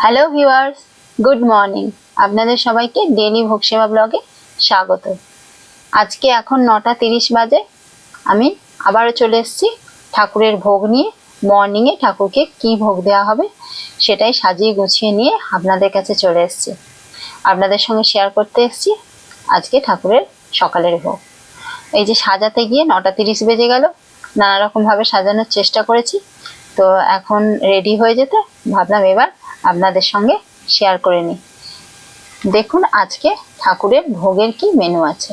Hello viewers, good morning. আপনাদের সবাইকে daily ভোগ সেবা ব্লগে স্বাগত। আজকে এখন 9:30 বাজে। আমি আবারও চলে এসেছি ঠাকুরের ভোগ নিয়ে। মর্নিংয়ে ঠাকুরকে কি ভোগ দেওয়া হবে সেটাই সাজিয়ে গুছিয়ে নিয়ে আপনাদের কাছে চলে এসেছি। আপনাদের সঙ্গে শেয়ার করতে এসেছি আজকে ঠাকুরের সকালের ভোগ। এই যে সাজাতে গিয়ে 9:30 বেজে গেল। নানা রকমভাবে সাজানোর চেষ্টা করেছি, তো এখন রেডি হয়ে যেতে ভাবলাম এবার আপনাদের সঙ্গে শেয়ার করে নিই। দেখুন আজকে ঠাকুরের ভোগের কি মেনু আছে।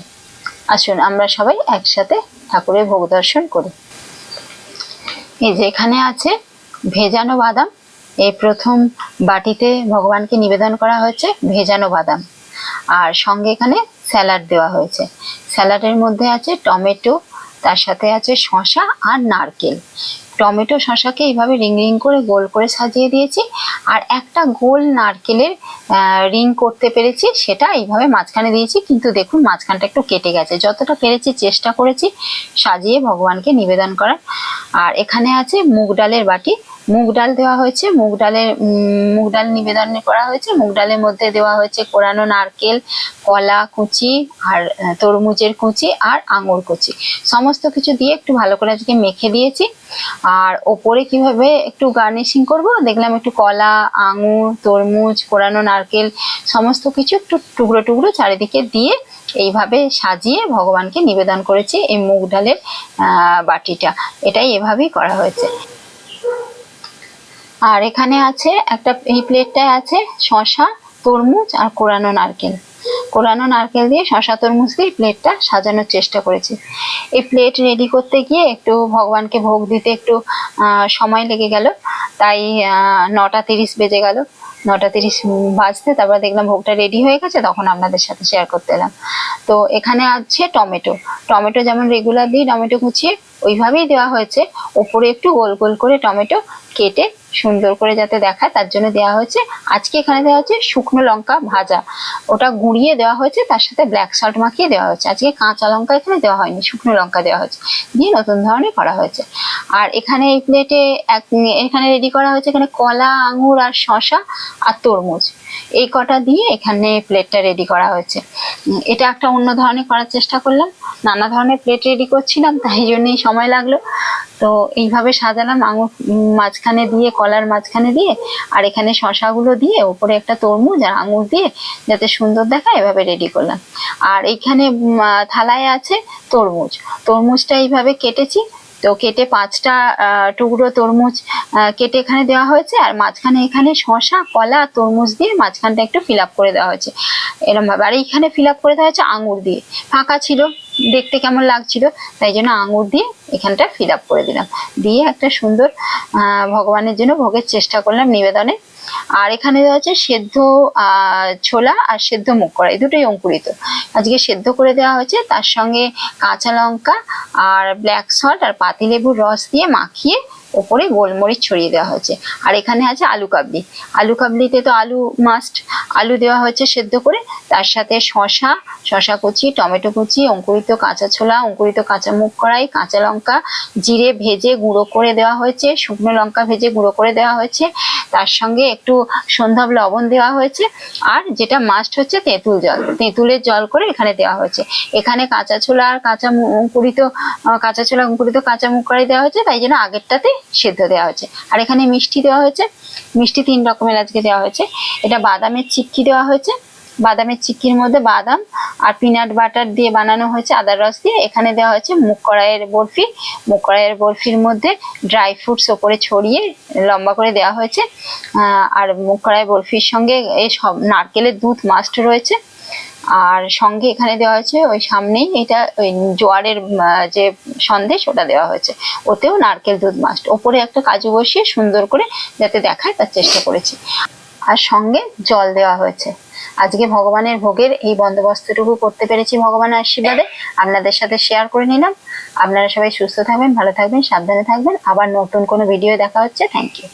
আসুন আমরা সবাই একসাথে ঠাকুরের ভোগ দর্শন করি। এই যে এখানে আছে ভেজানো বাদাম। এই প্রথম বাটিতে ভগবানকে নিবেদন করা হয়েছে ভেজানো বাদাম, আর সঙ্গে এখানে স্যালাড দেওয়া হয়েছে। স্যালাডের মধ্যে আছে টমেটো, তার সাথে আছে শসা আর নারকেল। টমেটো শসাকে এইভাবে রিং রিং করে গোল করে সাজিয়ে দিয়েছি, আর একটা গোল নারকেলের রিং করতে পেরেছি, সেটা এইভাবে মাঝখানে দিয়েছি। কিন্তু দেখুন মাঝখানটা একটু কেটে গেছে। যতটা পেরেছি চেষ্টা করেছি সাজিয়ে ভগবানকে নিবেদন করার। আর এখানে আছে মুগ ডালের বাটি। মুগ ডাল দেওয়া হয়েছে, মুগ ডাল নিবেদন করা হয়েছে। মুগ ডালের মধ্যে দেওয়া হয়েছে কোরানো নারকেল, কলা কুচি, আর তরমুজের কুচি আর আঙুর কুচি। সমস্ত কিছু দিয়ে একটু ভালো করে আজকে মেখে দিয়েছি। আর ওপরে কিভাবে একটু গার্নিশিং করব দেখলাম, একটু কলা, আঙুর, তরমুজ, কোরানো নারকেল সমস্ত কিছু একটু টুকরো টুকরো চারিদিকে দিয়ে এইভাবে সাজিয়ে ভগবানকে নিবেদন করেছি। এই মুগ ডালের বাটিটা এটাই এভাবেই করা হয়েছে। আর এখানে আছে একটা, এই প্লেটটায় আছে শসা, তরমুজ আর কোরানো নারকেল। কোরানো নারকেল দিয়ে শসা তরমুজ দিয়ে প্লেটটা সাজানোর চেষ্টা করেছি। এই প্লেট রেডি করতে গিয়ে একটু ভগবানকে ভোগ দিতে একটু সময় লেগে গেল, তাই 9:30 বেজে গেল। 9:30 বাজতে তারপর দেখলাম ভোগটা রেডি হয়ে গেছে, তখন আপনাদের সাথে শেয়ার করতে এলাম। তো এখানে আছে টমেটো যেমন রেগুলার দিই টমেটো কুচিয়ে, ওইভাবেই দেওয়া হয়েছে। ওপরে একটু গোল গোল করে টমেটো কেটে সুন্দর করে যাতে দেখায় তার জন্য দেওয়া হয়েছে। আজকে এখানে দেওয়া হচ্ছে শুকনো লঙ্কা ভাজা, ওটা গুঁড়িয়ে দেওয়া হয়েছে, তার সাথে ব্ল্যাক সল্ট মাখিয়ে দেওয়া হয়েছে। আজকে কাঁচা লঙ্কা এখানে দেওয়া হয়নি, শুকনো লঙ্কা দেওয়া হয়েছে, দিয়ে নতুন ধরনের করা হয়েছে। আর এখানে এই প্লেটে এখানে রেডি করা হয়েছে এখানে কলা, আঙুর আর শসা আর তরমুজ, এই কটা দিয়ে এখানে প্লেটটা রেডি করা হয়েছে। এটা একটা অন্য ধরনের করার চেষ্টা করলাম, নানা ধরনের প্লেট রেডি করছিলাম, তাই জন্যই সময় লাগলো। তো এইভাবে সাজালাম, আঙুর মাঝখানে দিয়ে, কলার মাঝখানে দিয়ে, আর এখানে শসাগুলো দিয়ে, উপরে একটা তরমুজ আর আঙুর দিয়ে যাতে সুন্দর দেখায় এভাবে রেডি করলাম। আর এইখানে থালায় আছে তরমুজটা এইভাবে কেটেছি। তো কেটে 5টা টুকরো তরমুজ কেটে এখানে দেওয়া হয়েছে, আর মাঝখানে এখানে শসা, কলা, তরমুজ দিয়ে মাঝখানটা একটু ফিল আপ করে দেওয়া হয়েছে এরকম ভাবে। আর এইখানে ফিল আপ করে দেওয়া হয়েছে আঙুর দিয়ে, ফাঁকা ছিল দেখতে কেমন লাগছিল, তাই জন্য আঙুর দিয়ে এখানটা ফিল আপ করে দিলাম, দিয়ে একটা সুন্দর ভগবানের জন্য ভোগের চেষ্টা করলাম নিবেদনে। আর এখানে দেওয়া হচ্ছে সেদ্ধ ছোলা আর সেদ্ধ মুগ কড়াই, দুটোই অঙ্কুরিত, আজকে সেদ্ধ করে দেওয়া হয়েছে। তার সঙ্গে কাঁচা লঙ্কা আর ব্ল্যাক সল্ট আর পাতিলেবুর রস দিয়ে মাখিয়ে ওপরে গোলমরিচ ছড়িয়ে দেওয়া হয়েছে। আর এখানে আছে আলু কাবলিতে তো আলু মাস্ট, আলু দেওয়া হয়েছে সেদ্ধ করে, তার সাথে শসা কুচি, টমেটো কুচি, অঙ্কুরিত কাঁচা ছোলা, অঙ্কুরিত কাঁচা মুগ কড়াই, কাঁচা লঙ্কা জিরে ভেজে গুঁড়ো করে দেওয়া হয়েছে, শুকনো লঙ্কা ভেজে গুঁড়ো করে দেওয়া হয়েছে, তার সঙ্গে একটু সন্ধ্যাব লবণ দেওয়া হয়েছে, আর যেটা মাস্ট হচ্ছে তেঁতুলের জল করে এখানে দেওয়া হয়েছে। এখানে কাঁচা ছোলা আর কাঁচা অঙ্কুরিত কাঁচা মুগ কড়াই দেওয়া হয়েছে, তাই জন্য আগেরটাতে সেদ্ধ দেওয়া হয়েছে। আর এখানে মিষ্টি দেওয়া হয়েছে, মিষ্টি 3 রকমের আজকে দেওয়া হয়েছে। এটা বাদামের চিক্কি দেওয়া হয়েছে, বাদামের চিক্কির মধ্যে বাদাম আর পিনাট বাটার দিয়ে বানানো হয়েছে আদার রস দিয়ে। এখানে দেওয়া হয়েছে মুগ কড়াইয়ের বরফির মধ্যে ড্রাই ফ্রুটস ওপরে ছড়িয়ে লম্বা করে দেওয়া হয়েছে। আর মুগ কড়াই বরফির সঙ্গে এই সব নারকেলের দুধ মাস্ট রয়েছে। আর সঙ্গে এখানে দেওয়া হয়েছে ওই সামনেই এটা ওই জোয়ারের যে সন্দেশ ওটা দেওয়া হয়েছে, ওতেও নারকেল দুধ মাস্ট। ওপরে একটা কাজু বসিয়ে সুন্দর করে যাতে দেখায় তার চেষ্টা করেছি। আর সঙ্গে জল দেওয়া হয়েছে। আজকে ভগবানের ভোগের এই বন্দোবস্তটুকু করতে পেরেছি ভগবানের আশীর্বাদে, আপনাদের সাথে শেয়ার করে নিলাম। আপনারা সবাই সুস্থ থাকবেন, ভালো থাকবেন, সাবধানে থাকবেন। আবার নতুন কোনো ভিডিও দেখা হচ্ছে। Thank you.